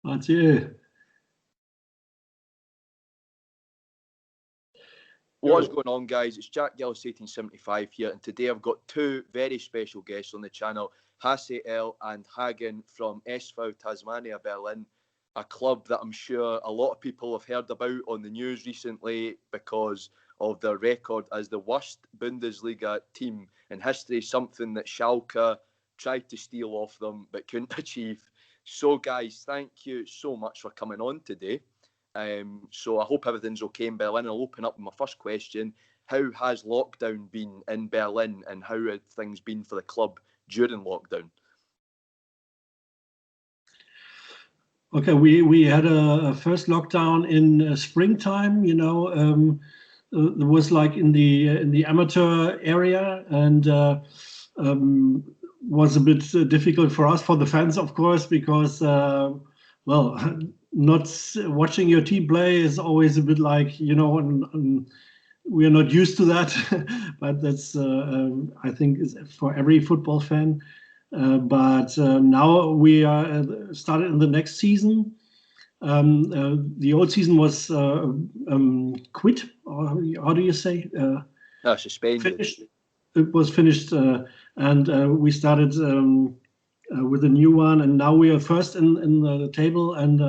HCL. What's going on, guys? It's Jack Gillis 1875 here, and today I've got two very special guests on the channel, HCL and Hagen from SV Tasmania, Berlin, a club that I'm sure a lot of people have heard about on the news recently because of their record as the worst Bundesliga team in history, something that Schalke tried to steal off them but couldn't achieve. So, guys, thank you so much for coming on today. So I hope everything's okay in Berlin. I'll open up with my first question. How has lockdown been in Berlin, and how have things been for the club during lockdown? Okay, we had a first lockdown in springtime. It was like in the amateur area, and was a bit difficult for us, for the fans, of course, because not watching your team play is always a bit like, we are not used to that, but that's, I think, is for every football fan. But now we are started in the next season. The old season was quit, or how do you say? Suspended. Finished. It was finished, and we started with a new one, and now we are first in the table, and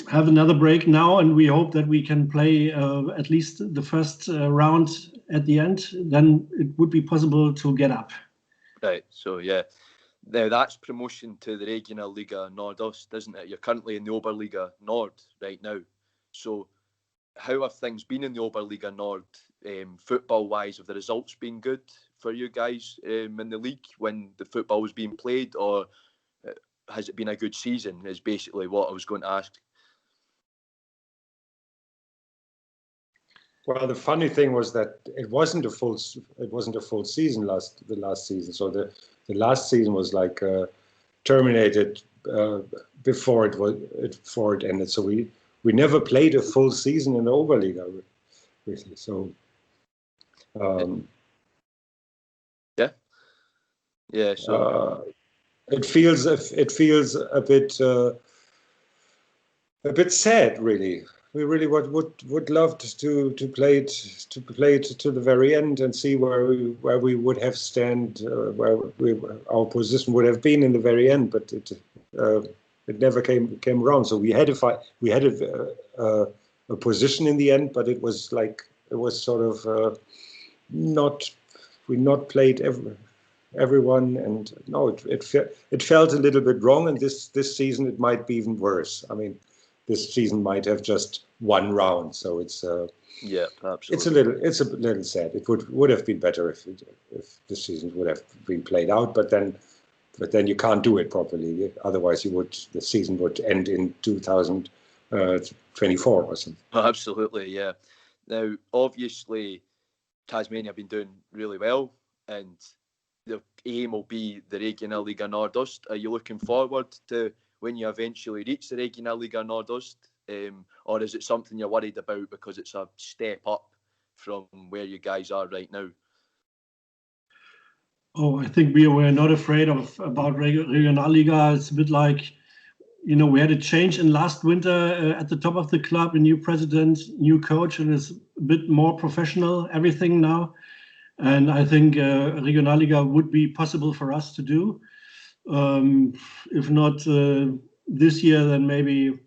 have another break now, and we hope that we can play at least the first round at the end. Then it would be possible to get up. Right, so yeah. Now that's promotion to the Regionalliga Nordost, isn't it? You're currently in the Oberliga Nord right now. So how have things been in the Oberliga Nord, football-wise? Have the results been good for you guys in the league when the football was being played, or has it been a good season, is basically what I was going to ask. Well, the funny thing was that it wasn't a full season the last season. So the last season was like terminated before it ended. So we never played a full season in the Oberliga, really. So yeah. So it feels a bit sad, really. We really would love to play it to the very end and see where we would have where our position would have been in the very end, but it never came around. So we had a position in the end, but it was sort of we not played everyone, and no, it felt a little bit wrong. And this season it might be even worse. I mean, this season might have just one round, so it's yeah, absolutely. It's a little sad. It would have been better if the season would have been played out, but then you can't do it properly. Otherwise, the season would end in 2024 or something. Absolutely, yeah. Now, obviously, Tasmania have been doing really well, and the aim will be the Regionalliga Nordost. Are you looking forward to when you eventually reach the Regionalliga Nordost, or is it something you're worried about because it's a step up from where you guys are right now? Oh, I think we're not afraid about Regionalliga. It's a bit like, we had a change in last winter at the top of the club, a new president, new coach, and it's a bit more professional, everything now. And I think Regionalliga would be possible for us to do. If not this year, then maybe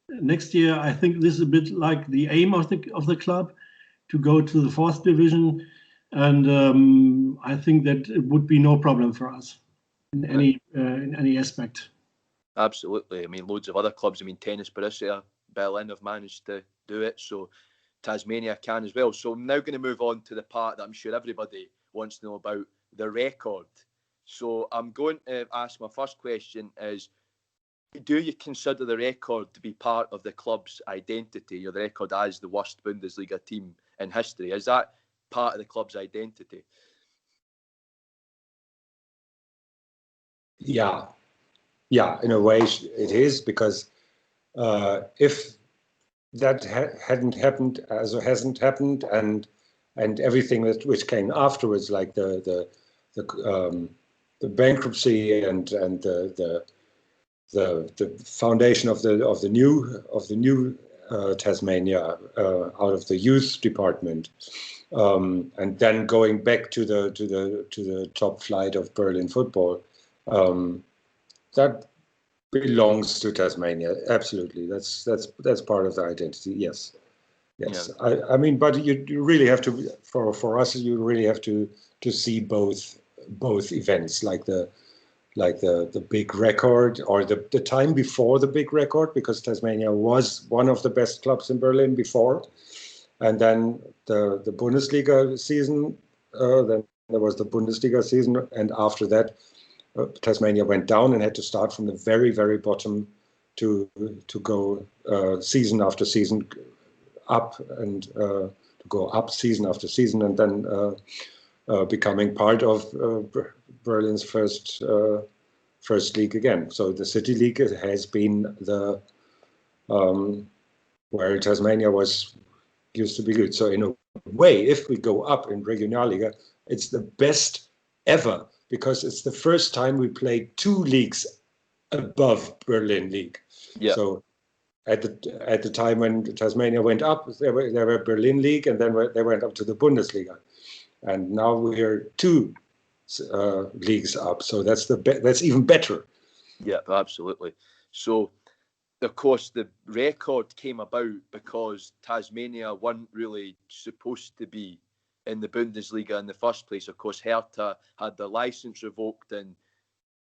next year. I think this is a bit like the aim of the club, to go to the 4th division, and I think that it would be no problem for us in any aspect. Absolutely. I mean, loads of other clubs. I mean, Tennis Borussia Berlin have managed to do it, so Tasmania can as well. So I'm now going to move on to the part that I'm sure everybody wants to know about, the record. So I'm going to ask, my first question is, do you consider the record to be part of the club's identity, or the record as the worst Bundesliga team in history? Is that part of the club's identity? Yeah, in a way it is, because if that hadn't happened, as it hasn't happened, and everything which came afterwards, like the bankruptcy and the foundation of the new Tasmania out of the youth department, and then going back to the top flight of Berlin football. That belongs to Tasmania, absolutely. That's part of the identity. Yes. Yeah. I mean, but you really have to, for us, you really have to see both events, like the big record, or the time before the big record, because Tasmania was one of the best clubs in Berlin before, and then the Bundesliga season. Then there was the Bundesliga season, and after that, Tasmania went down and had to start from the very, very bottom to go season after season up, and to go up season after season, and then becoming part of Berlin's first league again. So the City League has been the where Tasmania used to be good. So in a way, if we go up in Regionalliga, it's the best ever, because it's the first time we played two leagues above Berlin League. Yeah. So at the time when Tasmania went up, they were Berlin League, and then they went up to the Bundesliga, and now we're two leagues up. So that's even better. Yeah, absolutely. So, of course, the record came about because Tasmania weren't really supposed to be in the Bundesliga in the first place. Of course, Hertha had their license revoked, and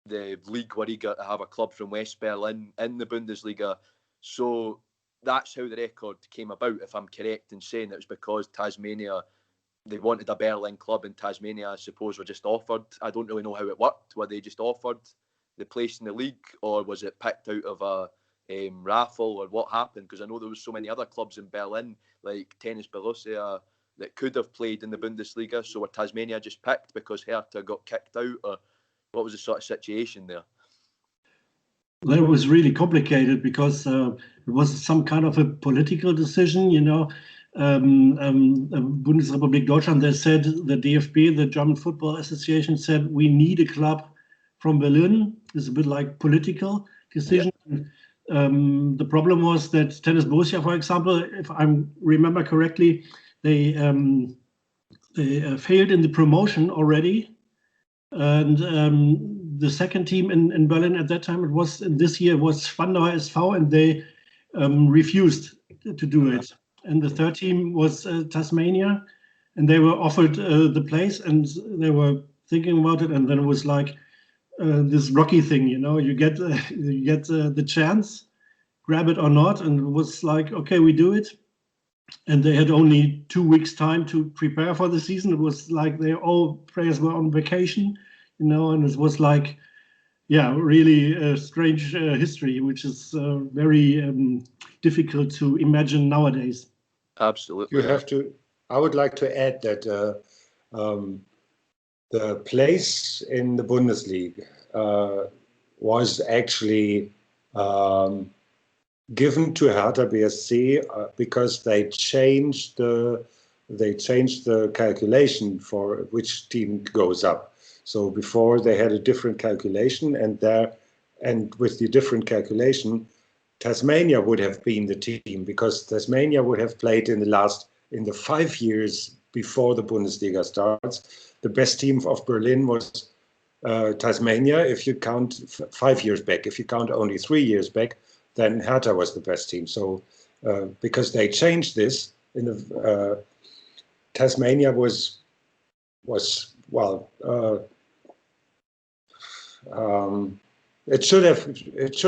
the league were eager to have a club from West Berlin in the Bundesliga. So that's how the record came about, if I'm correct in saying it was because Tasmania, they wanted a Berlin club, and Tasmania, I suppose, were just offered. I don't really know how it worked. Were they just offered the place in the league, or was it picked out of a raffle, or what happened? Because I know there was so many other clubs in Berlin, like Tennis Borussia, that could have played in the Bundesliga. So were Tasmania just picked because Hertha got kicked out, or what was the sort of situation there? That was really complicated, because it was some kind of a political decision, Bundesrepublik Deutschland, they said, the DFB, the German Football Association, said we need a club from Berlin. It's a bit like political decision. Yeah. The problem was that Tennis Borussia, for example, if I remember correctly, they failed in the promotion already, and the second team in Berlin at that time, this year was Spandauer SV, and they refused to do it. And the third team was Tasmania, and they were offered the place, and they were thinking about it, and then it was like this Rocky thing, you get the chance, grab it or not, and it was like, okay, we do it. And they had only 2 weeks time to prepare for the season. It was like all players were on vacation, and it was like, really a strange history, which is very difficult to imagine nowadays. Absolutely. I would like to add that the place in the Bundesliga was actually given to Hertha BSC because they changed the calculation for which team goes up. So before they had a different calculation, and with the different calculation, Tasmania would have been the team, because Tasmania would have played in the 5 years before the Bundesliga starts. The best team of Berlin was Tasmania, if you count 5 years back. If you count only 3 years back, then Hertha was the best team. So because they changed this, Tasmania was it should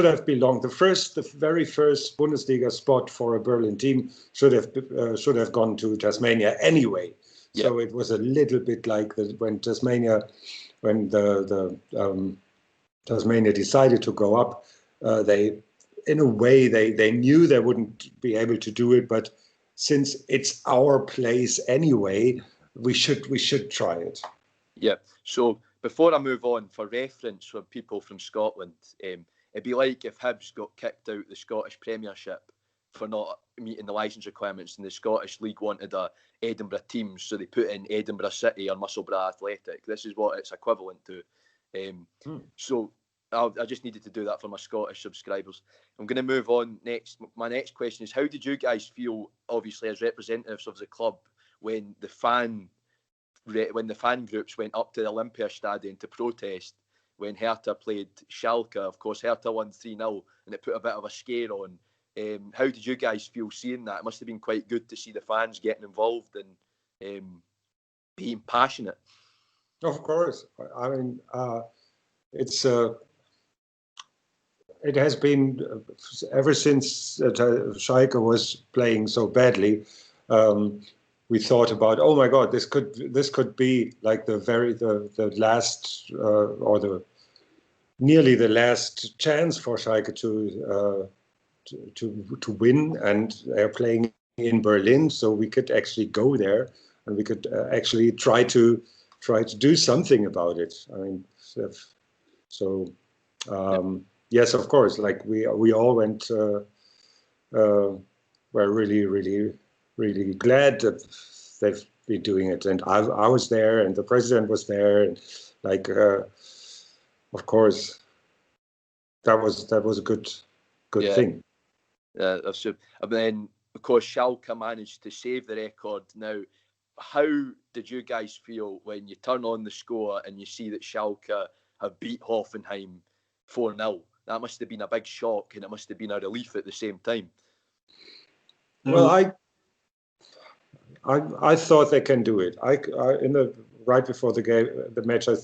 have belonged. The very first Bundesliga spot for a Berlin team should have gone to Tasmania anyway. Yeah. So it was a little bit like when Tasmania decided to go up. In a way, they knew they wouldn't be able to do it, but since it's our place anyway, we should try it. Yeah. So before I move on, for reference for people from Scotland, it'd be like if Hibs got kicked out of the Scottish Premiership for not meeting the licence requirements, and the Scottish League wanted a Edinburgh team, so they put in Edinburgh City or Musselburgh Athletic. This is what it's equivalent to. So I just needed to do that for my Scottish subscribers. I'm going to move on next. My next question is, how did you guys feel, obviously as representatives of the club, when the fan groups went up to the Olympia Stadium to protest when Hertha played Schalke? Of course, Hertha won 3-0 and it put a bit of a scare on. How did you guys feel seeing that? It must have been quite good to see the fans getting involved and being passionate. Of course. I mean, it has been ever since Schalke was playing so badly. We thought about, oh my God, this could be like the last or nearly the last chance for Schalke to win, and they're playing in Berlin, so we could actually go there and we could actually try to do something about it. I mean, so. Yes, of course. Like we all went. We're really, really, really glad that they've been doing it, and I was there, and the president was there, and like, of course, that was a good thing. Yeah, that's true. And then, of course, Schalke managed to save the record. Now, how did you guys feel when you turn on the score and you see that Schalke have beat Hoffenheim 4-0? That must have been a big shock, and it must have been a relief at the same time. Well, I thought they can do it. Right before the match, I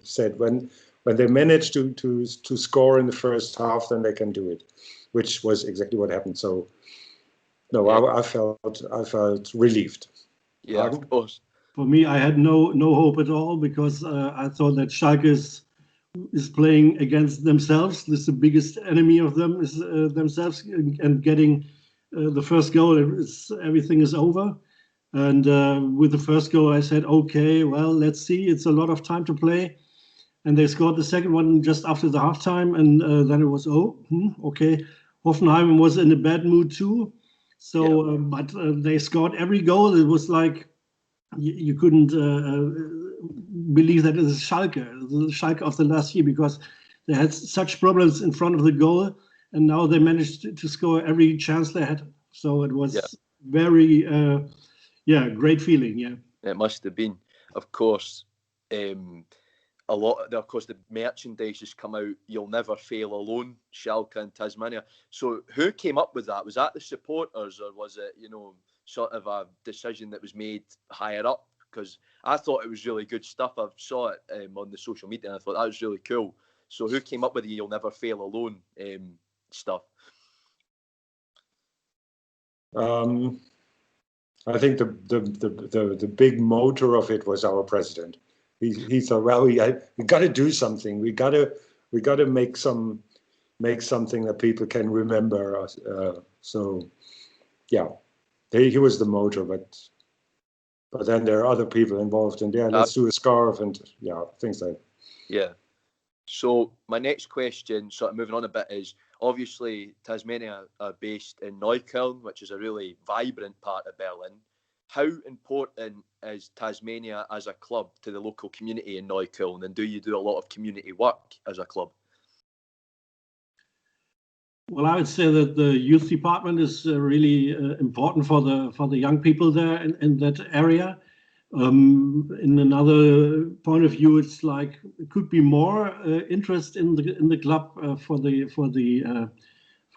said when they manage to score in the first half, then they can do it, which was exactly what happened. So, no, yeah. I felt relieved. Yeah, Hagen? Of course. For me, I had no hope at all, because I thought that Schalke is playing against themselves. This is the biggest enemy of them, is themselves, and getting the first goal, everything is over. And with the first goal, I said, okay, well, let's see. It's a lot of time to play. And they scored the second one just after the halftime, and then it was, okay. Hoffenheim was in a bad mood too. So, yeah. But they scored every goal. It was like you couldn't believe that it is Schalke, the Schalke of the last year, because they had such problems in front of the goal, and now they managed to score every chance they had. So it was very, great feeling. Yeah, it must have been. Of course, a lot. Of course, the merchandise has come out. You'll never fail alone, Schalke and Tasmania. So who came up with that? Was that the supporters, or was it, sort of a decision that was made higher up? Because I thought it was really good stuff. I saw it on the social media, and I thought that was really cool. So who came up with the "You'll never fail alone" stuff? I think the big motor of it was our president. He thought, well, we got to do something. We got to make something that people can remember. So, yeah, he was the motor, but then there are other people involved, and let's do a scarf and things like that. Yeah. So my next question, sort of moving on a bit, is obviously Tasmania are based in Neukölln, which is a really vibrant part of Berlin. How important is Tasmania as a club to the local community in Neukölln, and do you do a lot of community work as a club? Well, I would say that the youth department is really important for the young people there in that area. In another point of view, it's like it could be more interest in the club for the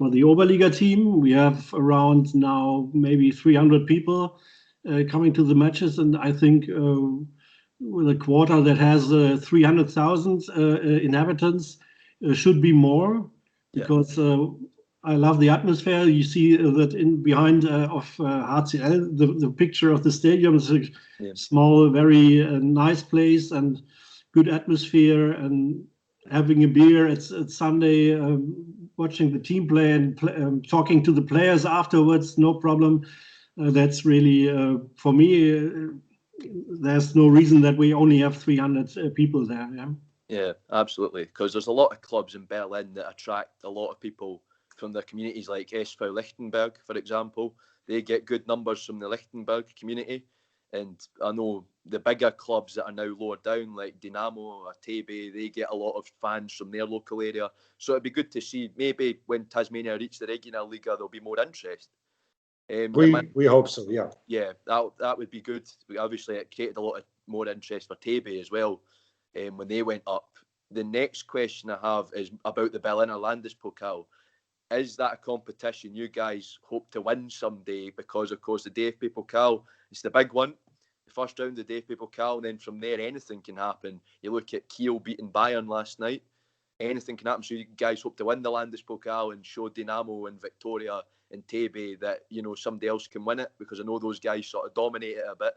Oberliga team. We have around now maybe 300 people coming to the matches, and I think with a quarter that has 300,000 inhabitants should be more, because I love the atmosphere. You see that in behind of HCL, the picture of the stadium is a small, very nice place and good atmosphere, and having a beer at Sunday, watching the team play and talking to the players afterwards, no problem. That's really, for me, there's no reason that we only have 300 people there. Yeah, absolutely. Because there's a lot of clubs in Berlin that attract a lot of people from the communities, like SV Lichtenberg, for example. They get good numbers from the Lichtenberg community. And I know the bigger clubs that are now lower down, like Dynamo or TB, they get a lot of fans from their local area. So it'd be good to see maybe when Tasmania reach the Regionalliga, there'll be more interest. We hope so, yeah. Yeah, that would be good. Obviously, it created a lot of more interest for TB as well when they went up. The next question I have is about the Berliner Landespokal. Is that a competition you guys hope to win someday? Because, of course, the DFB Pokal is the big one. The first round, the DFB Pokal, and then from there, anything can happen. You look at Kiel beating Bayern last night. Anything can happen. So you guys hope to win the Landespokal and show Dynamo and Victoria and TB that, you know, somebody else can win it, because I know those guys sort of dominate it a bit.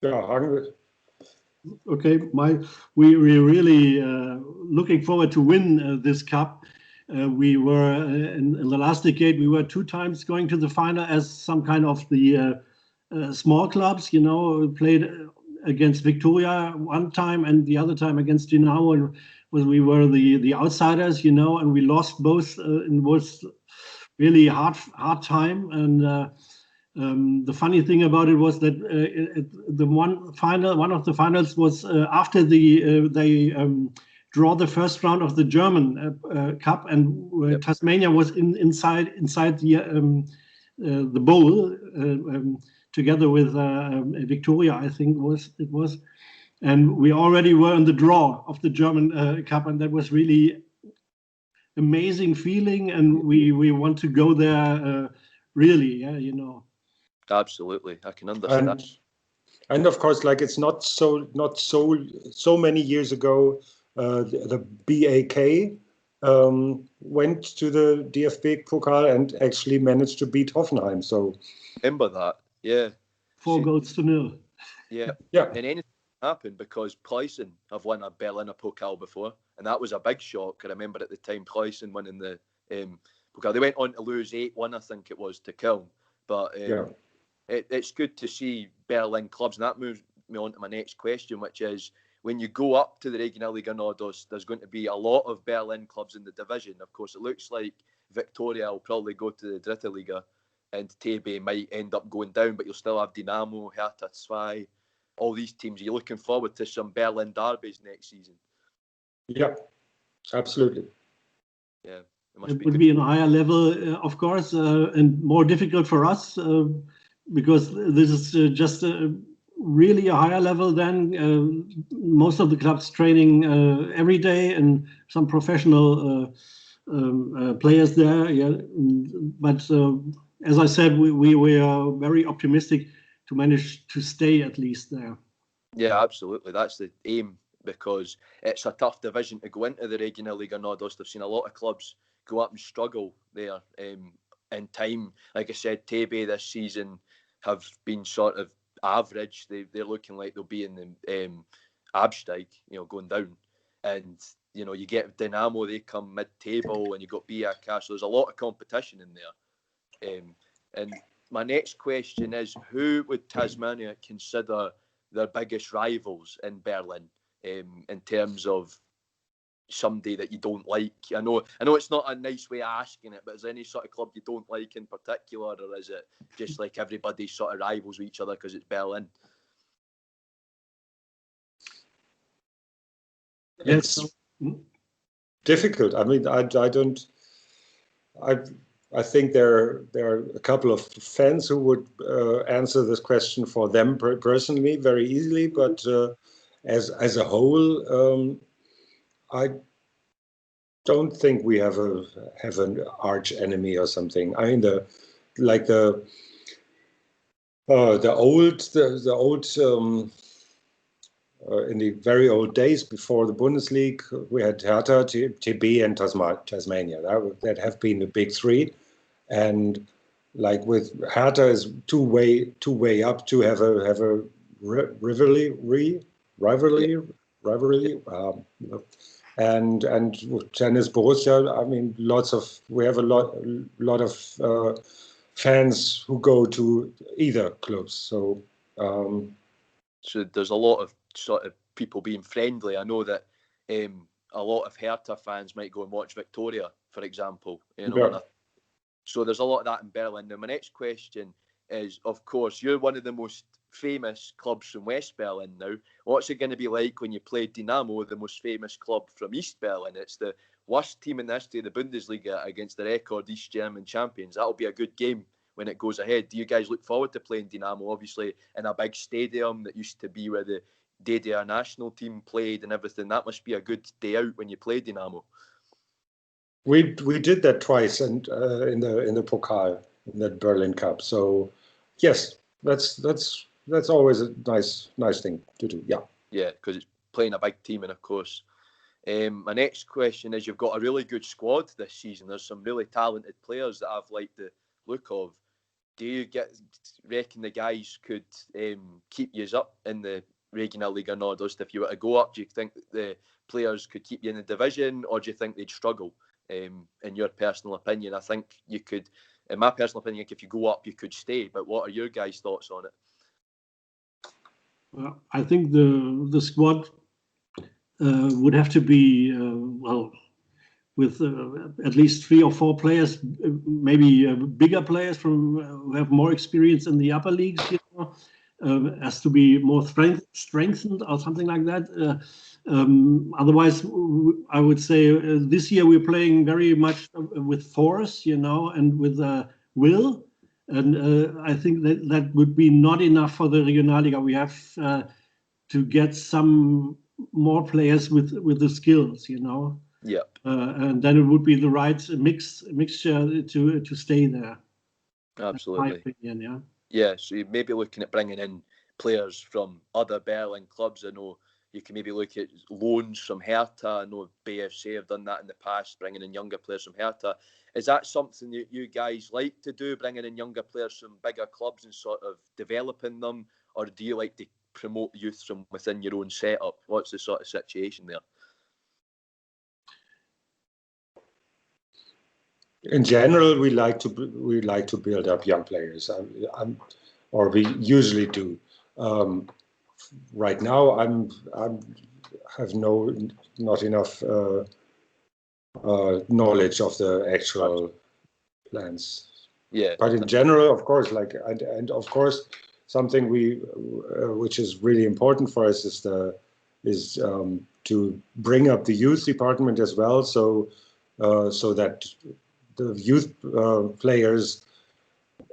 Yeah, Hagen. Okay, we're really looking forward to win this cup. We were in the last decade, we were 2 times going to the final as some kind of the small clubs, you know, played against Victoria one time and the other time against Dynamo, and we were the outsiders, you know, and we lost both. It was really hard time. And the funny thing about it was that one of the finals was after they draw the first round of the German Cup, and Yep. Tasmania was inside the bowl together with Victoria, I think it was, and we already were in the draw of the German Cup, and that was really amazing feeling, and we want to go there really, yeah, you know. Absolutely, I can understand. And of course, like, it's not so many years ago, the BAK went to the DFB Pokal and actually managed to beat Hoffenheim. So remember that, yeah. 4-0. Yeah, yeah. And anything happened because Preußen have won a Berliner Pokal before, and that was a big shock. I remember at the time Preußen winning the Pokal. They went on to lose 8-1, I think it was, to Köln. But it's good to see Berlin clubs, and that moves me on to my next question, which is, when you go up to the Regionalliga Nord, there's going to be a lot of Berlin clubs in the division. Of course, it looks like Victoria will probably go to the Dritte Liga, and TB might end up going down, but you'll still have Dynamo, Hertha 2, all these teams. Are you looking forward to some Berlin derbies next season? Yeah, absolutely. Yeah, it would be on a higher level, of course, and more difficult for us because this is just really a higher level than most of the clubs training every day, and some professional players there. Yeah, but as I said, we are very optimistic to manage to stay at least there. Yeah, absolutely. That's the aim, because it's a tough division to go into the Regionalliga Nord. I've seen a lot of clubs go up and struggle there in time. Like I said, TB this season have been sort of average. They're looking like they'll be in the Abstieg, you know, going down. And, you know, you get Dynamo, they come mid-table, and you've got BAK, so there's a lot of competition in there. And my next question is, who would Tasmania consider their biggest rivals in Berlin, in terms of somebody that you don't like? I know it's not a nice way of asking it, but is there any sort of club you don't like in particular, or is it just like everybody sort of rivals with each other because it's Berlin? It's difficult. I mean, I think there are a couple of fans who would answer this question for them personally very easily, but as a whole, I don't think we have an arch enemy or something. I mean, the old in the very old days before the Bundesliga, we had Hertha, TB, and Tasmania. That have been the big three, and like with Hertha is two way up to have a rivalry, and tennis Borussia. I mean, we have a lot of fans who go to either clubs. So. So there's a lot of sort of people being friendly. I know that a lot of Hertha fans might go and watch Victoria, for example. You know, So there's a lot of that in Berlin. Now, my next question is, of course, you're one of the most famous clubs from West Berlin now. What's it going to be like when you play Dynamo, the most famous club from East Berlin? It's the worst team in the history of the Bundesliga against the record East German champions. That'll be a good game when it goes ahead. Do you guys look forward to playing Dynamo, obviously, in a big stadium that used to be where the DDR national team played and everything? That must be a good day out when you play Dynamo. We did that twice, and in the Pokal, in that Berlin Cup. So yes, that's always a nice thing to do. Yeah, because it's playing a big team, and of course. My next question is, you've got a really good squad this season. There's some really talented players that I've liked the look of. Do you reckon the guys could keep you up in the Regionalliga Nord? If you were to go up, do you think the players could keep you in the division, or do you think they'd struggle? In your personal opinion, I think you could. In my personal opinion, if you go up, you could stay. But what are your guys' thoughts on it? I think the squad would have to be with at least 3 or 4 players, maybe bigger players from who have more experience in the upper leagues. Has to be more strengthened or something like that. Otherwise, I would say this year we're playing very much with force, and with will. And I think that would be not enough for the Regionalliga. We have to get some more players with the skills, Yeah. And then it would be the right mixture to stay there. Absolutely. That's my opinion, yeah. Yeah, so you may be looking at bringing in players from other Berlin clubs. I know you can maybe look at loans from Hertha. I know BFC have done that in the past, bringing in younger players from Hertha. Is that something that you guys like to do, bringing in younger players from bigger clubs and sort of developing them? Or do you like to promote youth from within your own setup? What's the sort of situation there? In general, we like to build up young players, or we usually do. Right now, I have not enough knowledge of the actual plans. Yeah. But in general, of course, and of course, something which is really important for us is to bring up the youth department as well, so that the youth players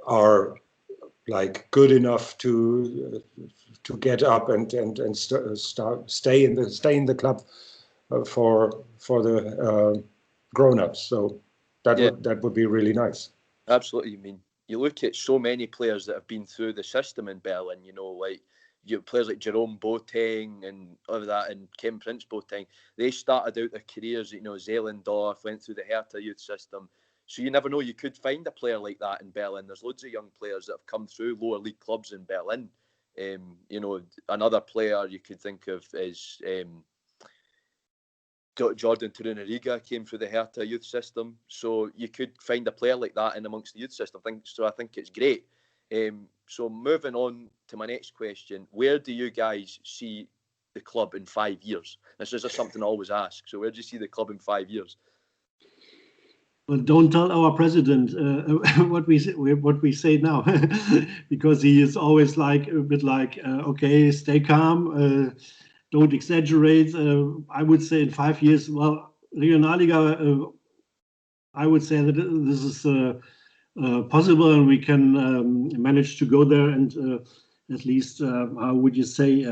are good enough to get up and stay in the club for the grown-ups. So that would be really nice. Absolutely. I mean, you look at so many players that have been through the system in Berlin, players like Jerome Boateng and all of that, and Kim Prince Boateng. They started out their careers, Zehlendorf, went through the Hertha youth system. So you never know, you could find a player like that in Berlin. There's loads of young players that have come through lower league clubs in Berlin. Another player you could think of is Jordan Torunariga came through the Hertha youth system. So you could find a player like that in amongst the youth system. I think it's great. So moving on to my next question, where do you guys see the club in 5 years? This is just something I always ask. So where do you see the club in 5 years? Well, don't tell our president what we say now, because he is always a bit okay, stay calm, don't exaggerate. I would say in 5 years, well, Regionalliga, I would say that this is possible, and we can manage to go there and at least, how would you say,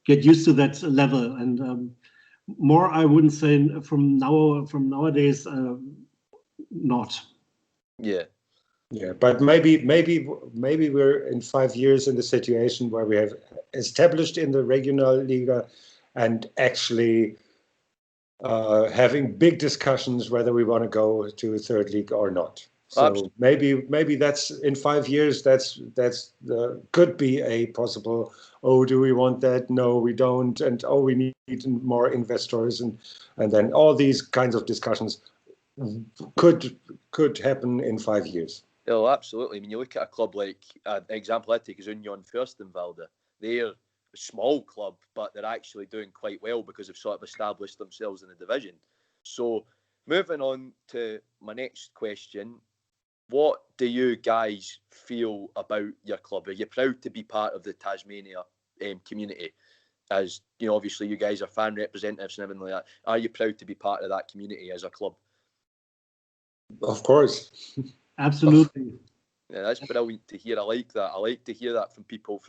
get used to that level. And more, I wouldn't say from nowadays. Not. Yeah, but maybe we're in 5 years in the situation where we have established in the Regionalliga and actually having big discussions whether we want to go to a third league or not. So maybe that's in 5 years. That's could be a possible. Oh, do we want that? No, we don't. And we need more investors, and then all these kinds of discussions could happen in 5 years. Oh, absolutely. I mean, you look at a club like, example I take is Union Fürstenwalde. They're a small club, but they're actually doing quite well because they've sort of established themselves in the division. So moving on to my next question, what do you guys feel about your club? Are you proud to be part of the Tasmania community? As you know, obviously you guys are fan representatives and everything like that. Are you proud to be part of that community as a club? Of course. Absolutely. Yeah, that's brilliant to hear. I like that. I like to hear that from people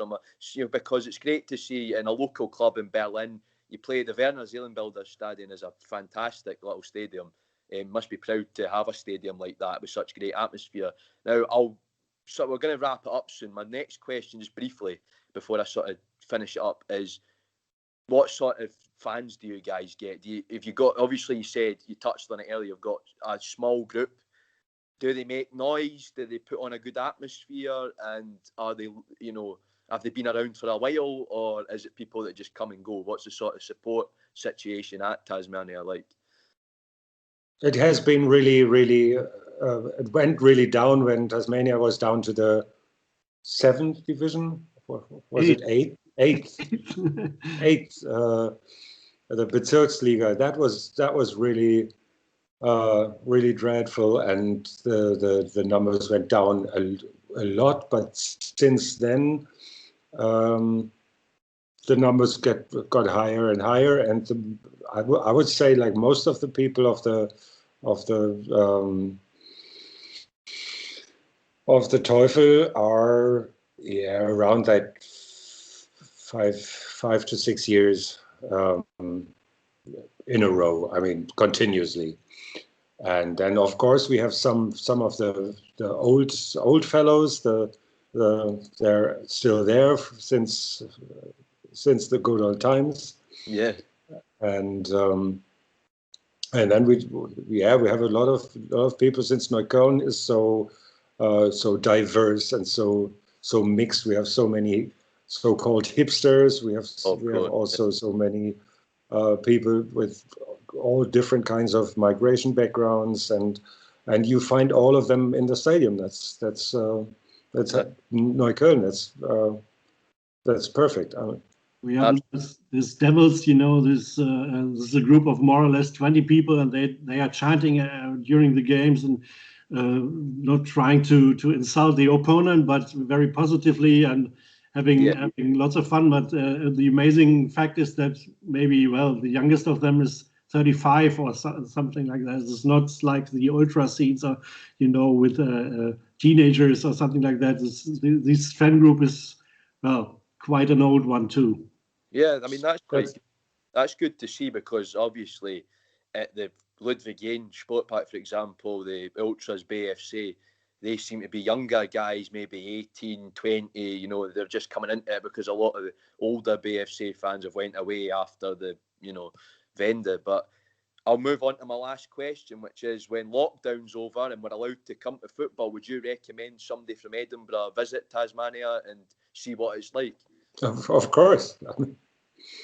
because it's great to see in a local club in Berlin. You play the Werner Seelenbilder Stadion is a fantastic little stadium. Must be proud to have a stadium like that with such great atmosphere. Now, we're going to wrap it up soon. My next question, just briefly, before I sort of finish it up, is what sort of fans do you guys get? If you got, obviously you said, you touched on it earlier, you've got a small group. Do they make noise? Do they put on a good atmosphere? And are they, have they been around for a while, or is it people that just come and go? What's the sort of support situation at Tasmania like? It has been really, really, it went really down when Tasmania was down to the 7th division. Was it 8th? 8th, the Bezirksliga. That was really, really dreadful, and the numbers went down a lot. But since then, the numbers got higher and higher, and I would say, like, most of the people of the Teufel are around that 5 to 6 years in a row. I mean, continuously. And then, of course, we have some of the old fellows. They're still there since the good old times. Yeah. And then we have a lot of people, since Neukölln is so diverse and so mixed. We have so many so-called hipsters. We have also so many people with all different kinds of migration backgrounds, and you find all of them in the stadium. That's Neukölln. That's perfect. We have this Devils, this is a group of more or less 20 people, and they are chanting during the games, and not trying to insult the opponent, but very positively, and having lots of fun. But the amazing fact is that maybe, the youngest of them is 35 or something like that. It's not like the ultra scenes, or with teenagers or something like that. This fan group is quite an old one too. Yeah, I mean, that's good to see, because obviously at the Ludwig Sportpark, for example, the Ultras BFC, they seem to be younger guys, maybe 18, 20, they're just coming into it, because a lot of the older BFC fans have went away after the, Wende. But I'll move on to my last question, which is, when lockdown's over and we're allowed to come to football, would you recommend somebody from Edinburgh visit Tasmania and see what it's like? Of course.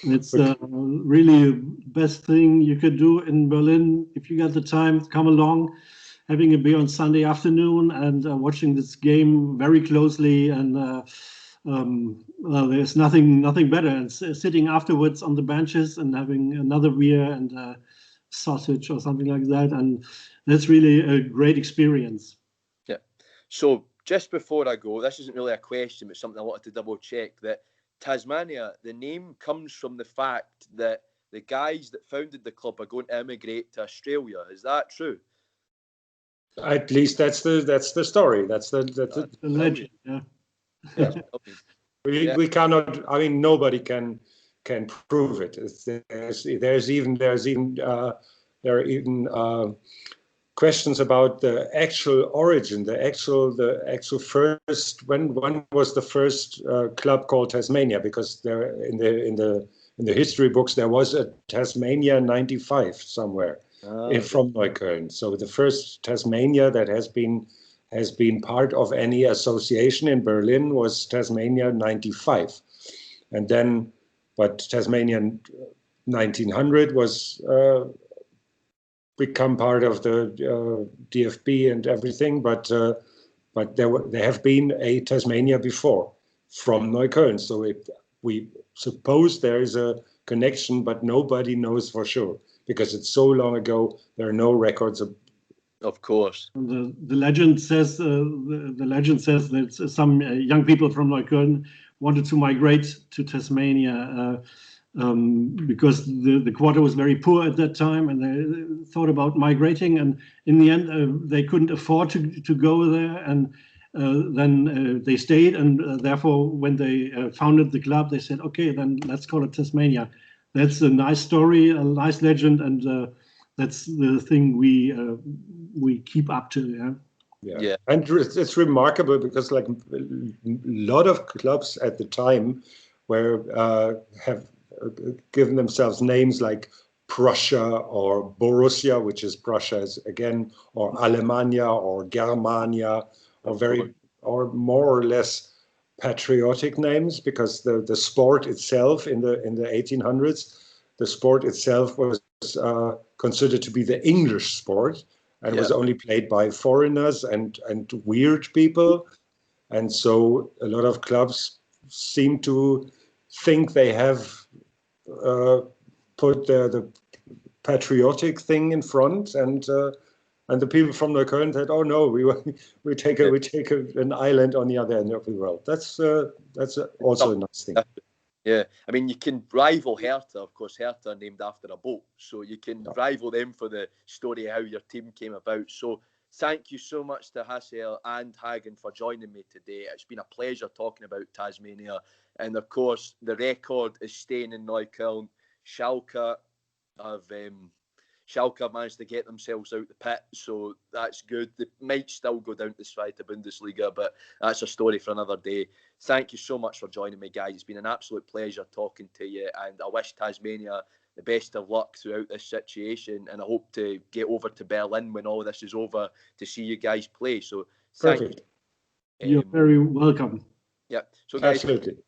It's really the best thing you could do in Berlin. If you got the time, come along, having a beer on Sunday afternoon and watching this game very closely. And there's nothing better. And sitting afterwards on the benches and having another beer and sausage or something like that. And that's really a great experience. Yeah. So just before I go, this isn't really a question, but something I wanted to double check, that Tasmania, the name comes from the fact that the guys that founded the club are going to immigrate to Australia. Is that true? At least that's the story. That's the legend. Yeah. We cannot. I mean, nobody can prove it. There are even questions about the actual origin, the actual first. When was the first club called Tasmania? Because there in the history books there was a Tasmania 95 somewhere from Neukölln. So the first Tasmania that has been part of any association in Berlin was Tasmania 95, and then, but Tasmania 1900 was become part of the DFB and everything, but there have been a Tasmania before from Neukölln, so we suppose there is a connection, but nobody knows for sure because it's so long ago. There are no records Of course. The legend says the legend says that some young people from Neukölln wanted to migrate to Tasmania because the quarter was very poor at that time, and they thought about migrating. And in the end, they couldn't afford to go there, and then they stayed. And therefore, when they founded the club, they said, "Okay, then let's call it Tasmania." That's a nice story, a nice legend, and that's the thing we keep up to. Yeah. And it's remarkable because like a lot of clubs at the time have given themselves names like Prussia or Borussia, which is Prussia again, or Alemannia or Germania, or more or less patriotic names, because the sport itself in the 1800s, the sport itself was considered to be the English sport, and was only played by foreigners and weird people. And so a lot of clubs seem to think they have put the patriotic thing in front, and the people from Neukölln said, "Oh no, we take an island on the other end of the world." That's also a nice thing. Yeah, I mean, you can rival Hertha. Of course, Hertha are named after a boat, so you can rival them for the story of how your team came about. So thank you so much to HCL and Hagen for joining me today. It's been a pleasure talking about Tasmania. And of course, the record is staying in Neukölln. Schalke have managed to get themselves out the pit, so that's good. They might still go down to Zweite Bundesliga, but that's a story for another day. Thank you so much for joining me, guys. It's been an absolute pleasure talking to you, and I wish Tasmania the best of luck throughout this situation, and I hope to get over to Berlin when all this is over to see you guys play. So thank you. You're very welcome. Yeah. So guys, absolutely.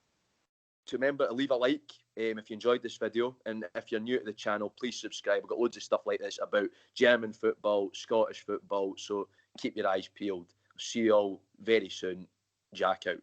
To remember to leave a like if you enjoyed this video, and if you're new to the channel, please subscribe. We've got loads of stuff like this about German football, Scottish football, so keep your eyes peeled. See you all very soon. Jack out.